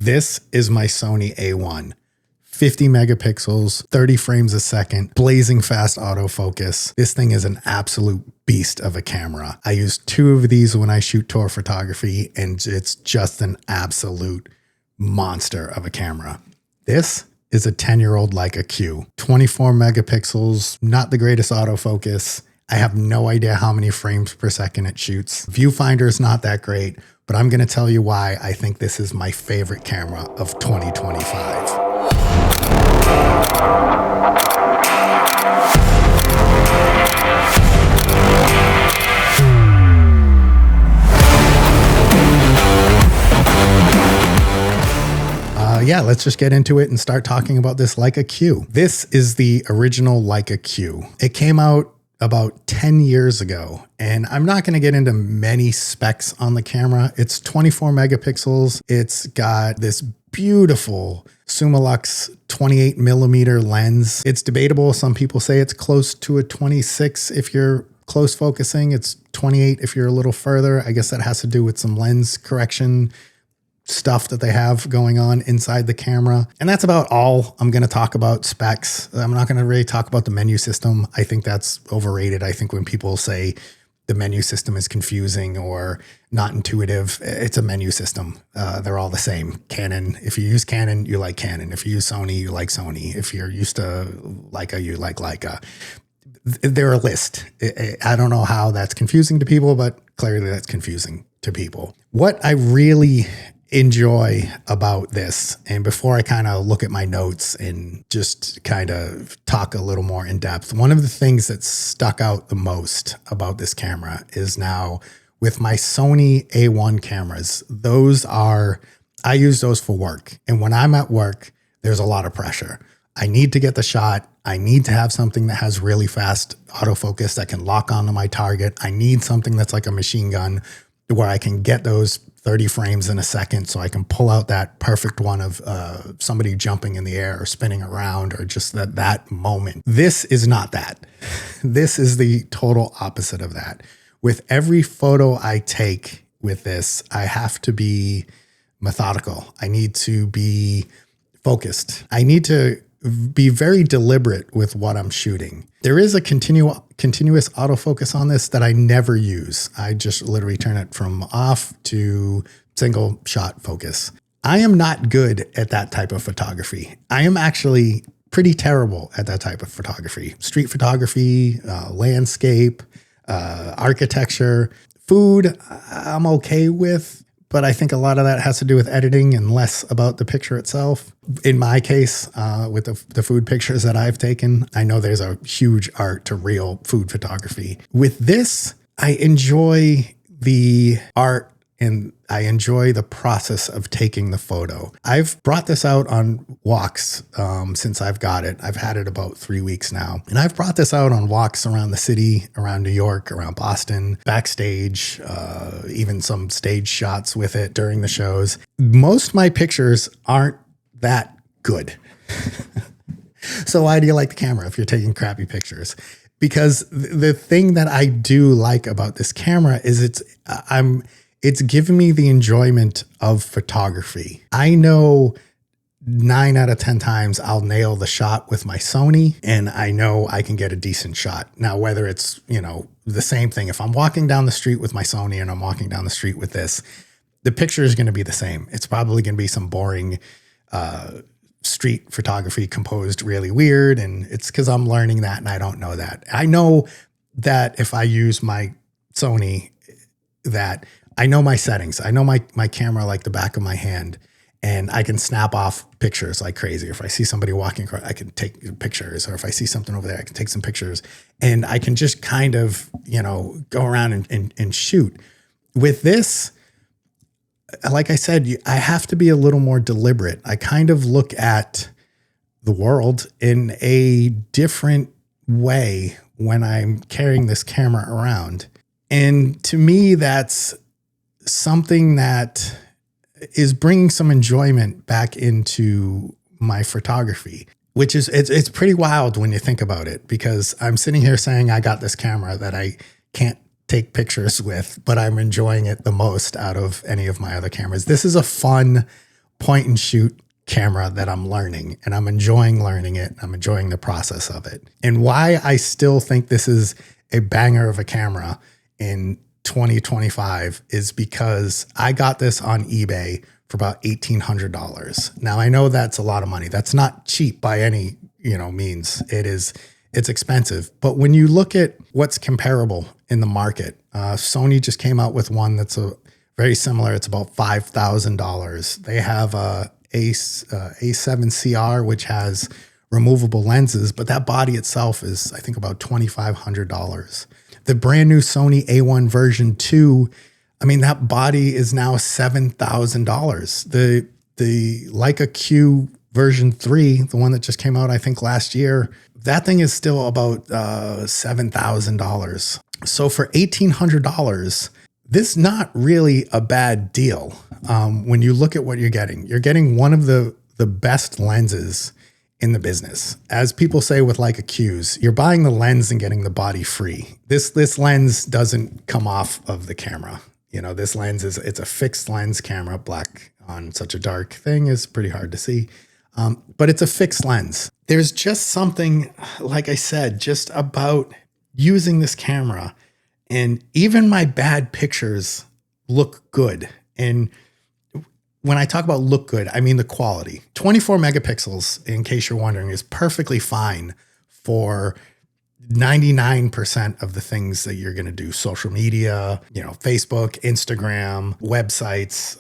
This is my Sony A1. 50 megapixels, 30 frames a second, blazing fast autofocus. This thing is an absolute beast of a camera. I use 2 of these when I shoot tour photography, and it's just an absolute monster of a camera. This is a 10-year-old Leica Q. 24 megapixels, not the greatest autofocus. I have no idea how many frames per second it shoots. Viewfinder is not that great, but I'm going to tell you why I think this is my favorite camera of 2025. Yeah, let's just get into it and start talking about this Leica Q. This is the original Leica Q. It came out about 10 years ago, and I'm not going to get into many specs on the camera. It's 24 megapixels. It's got this beautiful Summilux 28 millimeter lens. It's debatable. Some people say it's close to a 26 if you're close focusing. It's 28 if you're a little further. I guess that has to do with some lens correction stuff that they have going on inside the camera. And that's about all I'm going to talk about specs. I'm not going to really talk about the menu system. I think that's overrated. I think when people say the menu system is confusing or not intuitive, it's a menu system. They're all the same. Canon, if you use Canon, you like Canon. If you use Sony, you like Sony. If you're used to Leica, you like Leica. They're a list. I don't know how that's confusing to people, but clearly that's confusing to people. What I really enjoy about this, and before I kind of look at my notes and just kind of talk a little more in depth, one of the things that stuck out the most about this camera is now with my Sony A1 cameras, I use those for work. And when I'm at work, there's a lot of pressure. I need to get the shot. I need to have something that has really fast autofocus that can lock onto my target. I need something that's like a machine gun where I can get those 30 frames in a second so I can pull out that perfect one of somebody jumping in the air or spinning around or just that moment. This is not that. This is the total opposite of that. With every photo I take with this, I have to be methodical. I need to be focused. I need to be very deliberate with what I'm shooting. There is a continuous autofocus on this that I never use. I just literally turn it from off to single shot focus. I am not good at that type of photography. I am actually pretty terrible at that type of photography. Street photography, landscape, architecture, food, I'm okay with. But I think a lot of that has to do with editing and less about the picture itself. In my case, with the food pictures that I've taken, I know there's a huge art to real food photography. With this, I enjoy the art and I enjoy the process of taking the photo. I've brought this out on walks since I've got it. I've had it about 3 weeks now. And I've brought this out on walks around the city, around New York, around Boston, backstage, even some stage shots with it during the shows. Most of my pictures aren't that good. So why do you like the camera if you're taking crappy pictures? Because the thing that I do like about this camera is it's given me the enjoyment of photography. I know 9 out of 10 times I'll nail the shot with my Sony, and I know I can get a decent shot. Now, whether it's, the same thing, if I'm walking down the street with my Sony and I'm walking down the street with this, the picture is going to be the same. It's probably going to be some boring street photography composed really weird, and it's because I'm learning that and I don't know that. I know that if I use my Sony, that I know my settings. I know my camera like the back of my hand, and I can snap off pictures like crazy. If I see somebody walking across, I can take pictures, or if I see something over there, I can take some pictures, and I can just kind of, go around and shoot. With this, like I said, I have to be a little more deliberate. I kind of look at the world in a different way when I'm carrying this camera around. And to me, that's something that is bringing some enjoyment back into my photography, which is, it's pretty wild when you think about it, because I'm sitting here saying I got this camera that I can't take pictures with, but I'm enjoying it the most out of any of my other cameras. This is a fun point and shoot camera that I'm learning, and I'm enjoying learning it. I'm enjoying the process of it. And why I still think this is a banger of a camera in 2025 is because I got this on eBay for about $1,800. Now I know that's a lot of money. That's not cheap by any, means. It's expensive. But when you look at what's comparable in the market, Sony just came out with one that's very similar. It's about $5,000. They have a A7CR, which has removable lenses, but that body itself is, I think, about $2,500. The brand new Sony A1 version 2, that body is now $7,000. The Leica Q version 3, the one that just came out, I think, last year, that thing is still about $7,000. So for $1,800, this is not really a bad deal. When you look at what you're getting one of the best lenses in the business. As people say with Leica Qs, you're buying the lens and getting the body free. This lens doesn't come off of the camera. This lens it's a fixed lens camera. Black on such a dark thing is pretty hard to see. But it's a fixed lens. There's just something, like I said, just about using this camera, and even my bad pictures look good. And when I talk about look good, I mean the quality. 24 megapixels, in case you're wondering, is perfectly fine for 99% of the things that you're going to do. Social media, Facebook, Instagram, websites.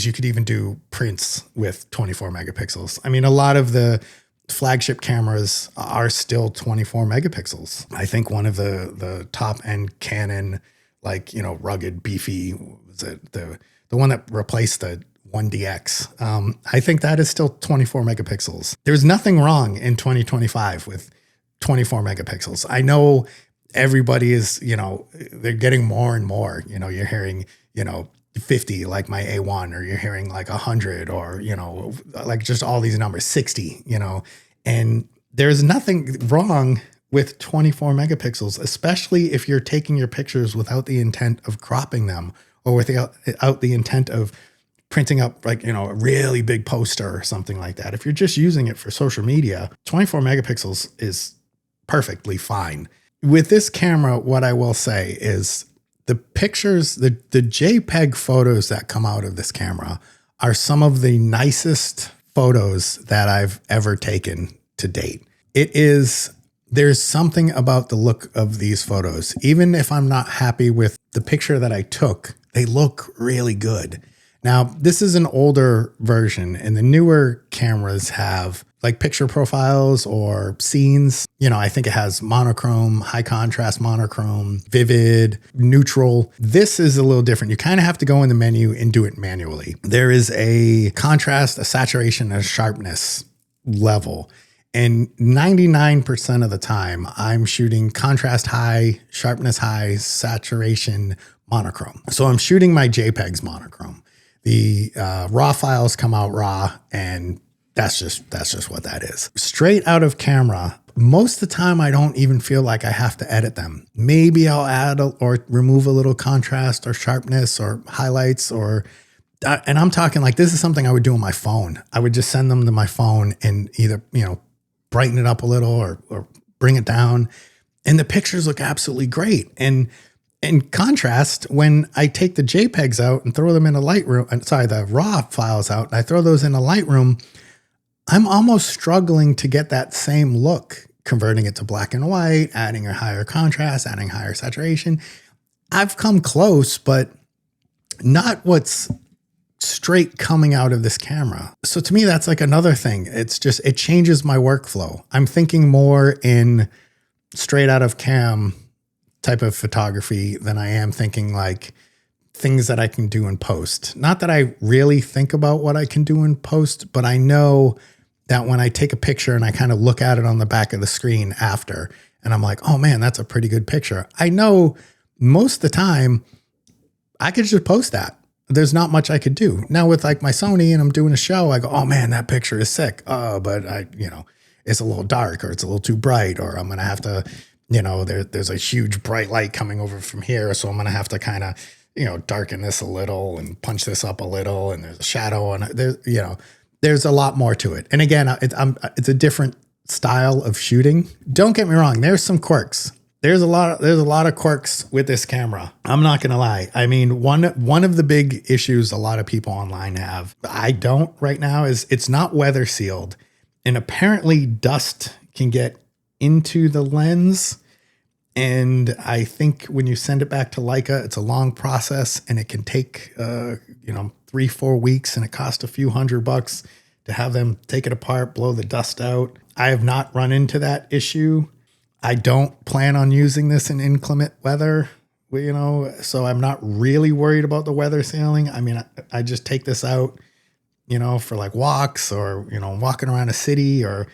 You could even do prints with 24 megapixels. A lot of the flagship cameras are still 24 megapixels. I think one of the top end Canon, rugged, beefy, was it the one that replaced the 1DX. I think that is still 24 megapixels. There's nothing wrong in 2025 with 24 megapixels. I know everybody is, they're getting more and more. You're hearing, 50 like my A1, or you're hearing like 100, or, just all these numbers, 60, and there's nothing wrong with 24 megapixels, especially if you're taking your pictures without the intent of cropping them, or without the intent of printing up a really big poster or something like that. If you're just using it for social media, 24 megapixels is perfectly fine. With this camera, what I will say is the pictures, the JPEG photos that come out of this camera are some of the nicest photos that I've ever taken to date. There's something about the look of these photos. Even if I'm not happy with the picture that I took, they look really good. Now, this is an older version, and the newer cameras have picture profiles or scenes. I think it has monochrome, high contrast monochrome, vivid, neutral. This is a little different. You kind of have to go in the menu and do it manually. There is a contrast, a saturation, a sharpness level. And 99% of the time, I'm shooting contrast high, sharpness high, saturation monochrome. So I'm shooting my JPEGs monochrome. The raw files come out raw, and that's just what that is. Straight out of camera, most of the time I don't even feel like I have to edit them. Maybe I'll add or remove a little contrast or sharpness or highlights, and I'm talking this is something I would do on my phone. I would just send them to my phone and either, brighten it up a little or bring it down. And the pictures look absolutely great. And in contrast, when I take the JPEGs out and throw them in a Lightroom, the raw files out, and I throw those in a Lightroom, I'm almost struggling to get that same look, converting it to black and white, adding a higher contrast, adding higher saturation. I've come close, but not what's straight coming out of this camera. So to me, that's another thing. It changes my workflow. I'm thinking more in straight out of cam type of photography than I am thinking things that I can do in post. Not that I really think about what I can do in post, but I know that when I take a picture and I kind of look at it on the back of the screen after, and I'm like, oh man, that's a pretty good picture. I know most of the time I could just post that. There's not much I could do. Now with my Sony and I'm doing a show, I go, oh man, that picture is sick. But it's a little dark, or it's a little too bright, or I'm going to have to, there's a huge bright light coming over from here. So I'm going to have to kind of darken this a little and punch this up a little, and there's a shadow on it. There's a lot more to it. And again, it's a different style of shooting. Don't get me wrong. There's some quirks. There's a lot of quirks with this camera. I'm not going to lie. I mean, one of the big issues a lot of people online have, I don't right now, is it's not weather sealed. And apparently dust can get into the lens. And I think when you send it back to Leica, it's a long process, and it can take, 3-4 weeks, and it costs a few $100 to have them take it apart, blow the dust out. I have not run into that issue. I don't plan on using this in inclement weather, so I'm not really worried about the weather sealing. I mean, I just take this out, for like walks, or, walking around a city, or,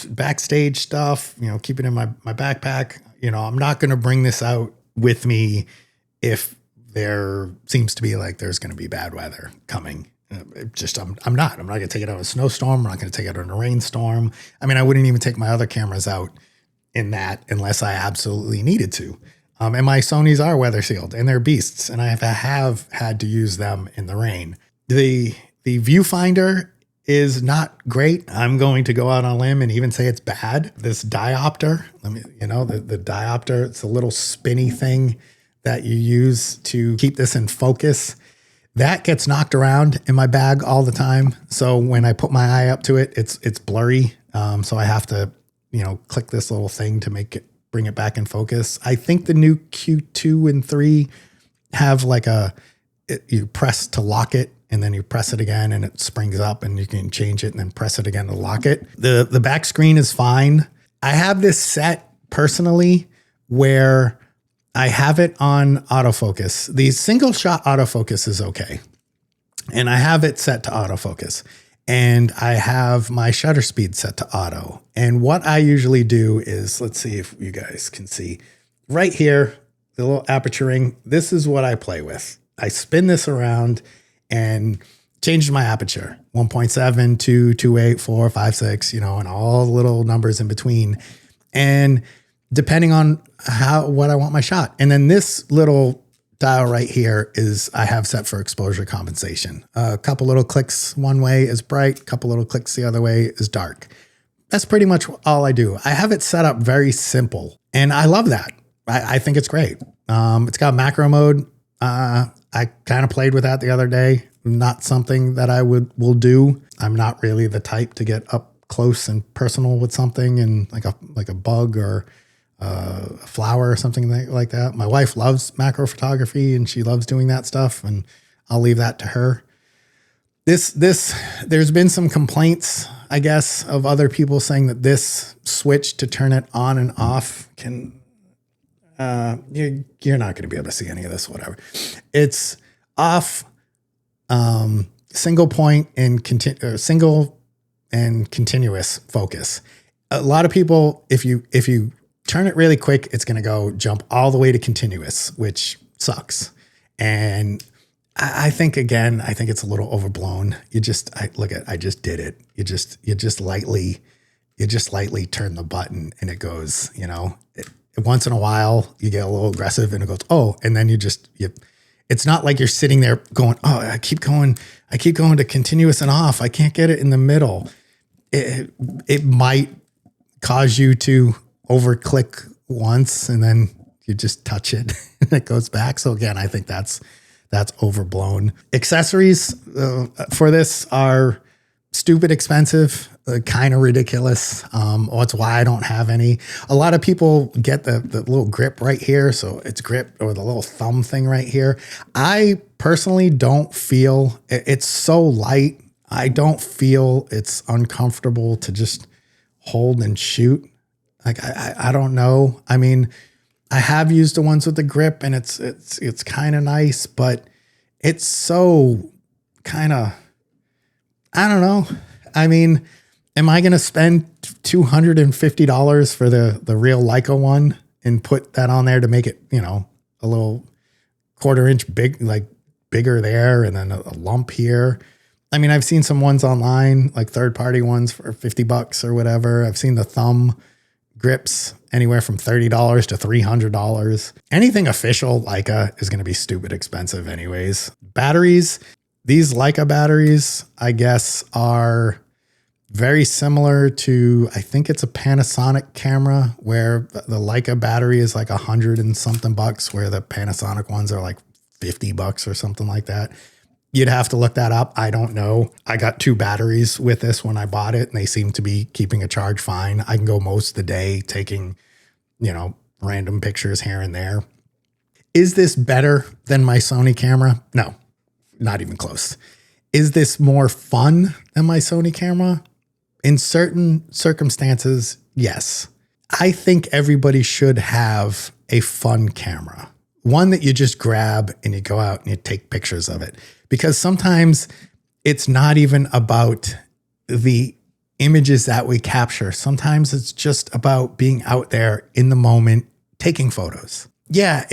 backstage stuff, keep it in my backpack. I'm not going to bring this out with me if there seems to be like there's going to be bad weather coming. I'm not going to take it out in a snowstorm. I'm not going to take it out in a rainstorm. I mean, I wouldn't even take my other cameras out in that unless I absolutely needed to. And my Sonys are weather sealed, and they're beasts, and I have had to use them in the rain. The viewfinder is not great. I'm going to go out on a limb and even say it's bad. This diopter, the diopter, it's a little spinny thing that you use to keep this in focus. That gets knocked around in my bag all the time. So when I put my eye up to it, it's blurry. So I have to, click this little thing to bring it back in focus. I think the new Q2 and 3 have you press to lock it, and then you press it again and it springs up, and you can change it and then press it again to lock it. The back screen is fine. I have this set personally where I have it on autofocus. The single shot autofocus is okay. And I have it set to autofocus. And I have my shutter speed set to auto. And what I usually do is, let's see if you guys can see right here, the little aperture ring. This is what I play with. I spin this around and changed my aperture, 1.7, 2, 2.8, 4, 5, 6, and all the little numbers in between. And depending on what I want my shot. And then this little dial right here I have set for exposure compensation. A couple little clicks one way is bright, a couple little clicks the other way is dark. That's pretty much all I do. I have it set up very simple, and I love that. I think it's great. It's got macro mode. I kind of played with that the other day. Not something that I will do. I'm not really the type to get up close and personal with something, and like a bug or a flower or something like that. My wife loves macro photography, and she loves doing that stuff, and I'll leave that to her. There's been some complaints, I guess, of other people saying that this switch to turn it on and off can, you're not going to be able to see any of this, whatever. It's off, single point and single and continuous focus. A lot of people, if you turn it really quick, it's going to jump all the way to continuous, which sucks. And I think it's a little overblown. I just did it. You just lightly turn the button, and it goes, once in a while you get a little aggressive, and it goes, oh, and then it's not like you're sitting there going, oh, I keep going to continuous and off. I can't get it in the middle. It might cause you to over click once, and then you just touch it and it goes back. So again, I think that's overblown. Accessories for this are stupid expensive, kind of ridiculous. That's why I don't have any. A lot of people get the little grip right here. So it's grip, or the little thumb thing right here. I personally don't feel it's so light. I don't feel it's uncomfortable to just hold and shoot. I don't know. I mean, I have used the ones with the grip, and it's kind of nice, but it's so kind of, I don't know. I mean, am I going to spend $250 for the real Leica one and put that on there to make it, a little 1/4 inch bigger there, and then a lump here? I mean, I've seen some ones online, like third-party ones for $50 or whatever. I've seen the thumb grips anywhere from $30 to $300. Anything official Leica is going to be stupid expensive anyways. Batteries, these Leica batteries, I guess, are very similar to, I think it's a Panasonic camera where the Leica battery is like $100 and something bucks, where the Panasonic ones are like $50 or something like that. You'd have to look that up. I don't know. I got 2 batteries with this when I bought it, and they seem to be keeping a charge fine. I can go most of the day taking, random pictures here and there. Is this better than my Sony camera? No, not even close. Is this more fun than my Sony camera? In certain circumstances, yes. I think everybody should have a fun camera. One that you just grab and you go out and you take pictures of it. Because sometimes it's not even about the images that we capture. Sometimes it's just about being out there in the moment, taking photos. Yeah,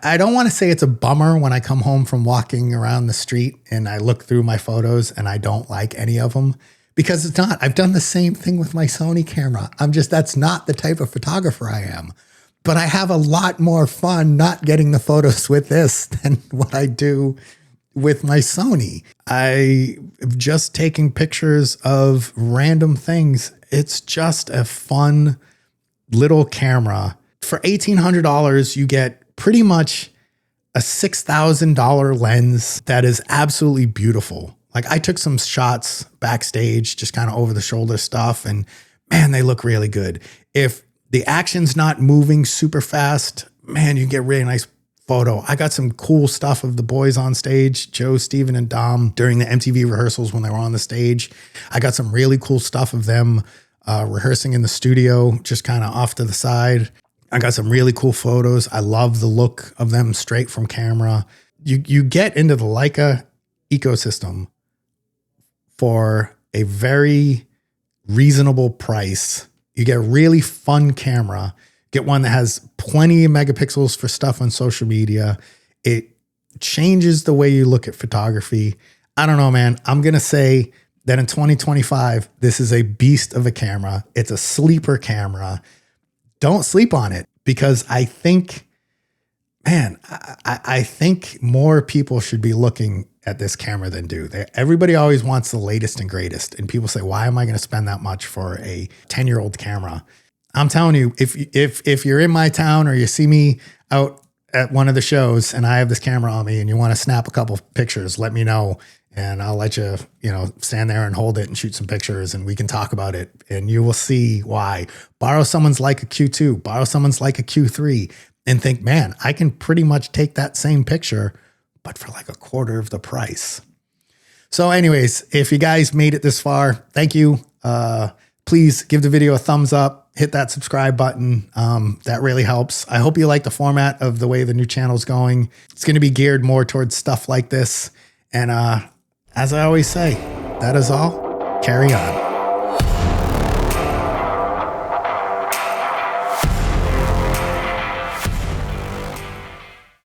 I don't want to say it's a bummer when I come home from walking around the street and I look through my photos and I don't like any of them, because it's not. I've done the same thing with my Sony camera. That's not the type of photographer I am. But I have a lot more fun not getting the photos with this than what I do with my Sony. I'm just taking pictures of random things. It's just a fun little camera. For $1,800, you get pretty much a $6,000 lens that is absolutely beautiful. Like, I took some shots backstage, just kind of over the shoulder stuff, and man, they look really good. If the action's not moving super fast, man, you get really nice photo. I got some cool stuff of the boys on stage, Joe, Steven, and Dom, during the MTV rehearsals when they were on the stage. I got some really cool stuff of them rehearsing in the studio, just kind of off to the side. I got some really cool photos. I love the look of them straight from camera. You get into the Leica ecosystem for a very reasonable price. You get a really fun camera, get one that has plenty of megapixels for stuff on social media. It changes the way you look at photography. I don't know, man. I'm going to say that in 2025, this is a beast of a camera. It's a sleeper camera. Don't sleep on it, because I think, man, I think more people should be looking at this camera than do. Everybody always wants the latest and greatest. And people say, why am I going to spend that much for a 10-year-old camera? I'm telling you, if you're in my town or you see me out at one of the shows and I have this camera on me and you want to snap a couple pictures, let me know. And I'll let you, stand there and hold it and shoot some pictures, and we can talk about it. And you will see why. Borrow someone's Leica Q2, borrow someone's Leica Q3, and think, man, I can pretty much take that same picture, but for like a quarter of the price. So anyways, if you guys made it this far, thank you. Please give the video a thumbs up, hit that subscribe button. That really helps. I hope you like the format of the way the new channel is going. It's going to be geared more towards stuff like this. And as I always say, that is all. Carry on.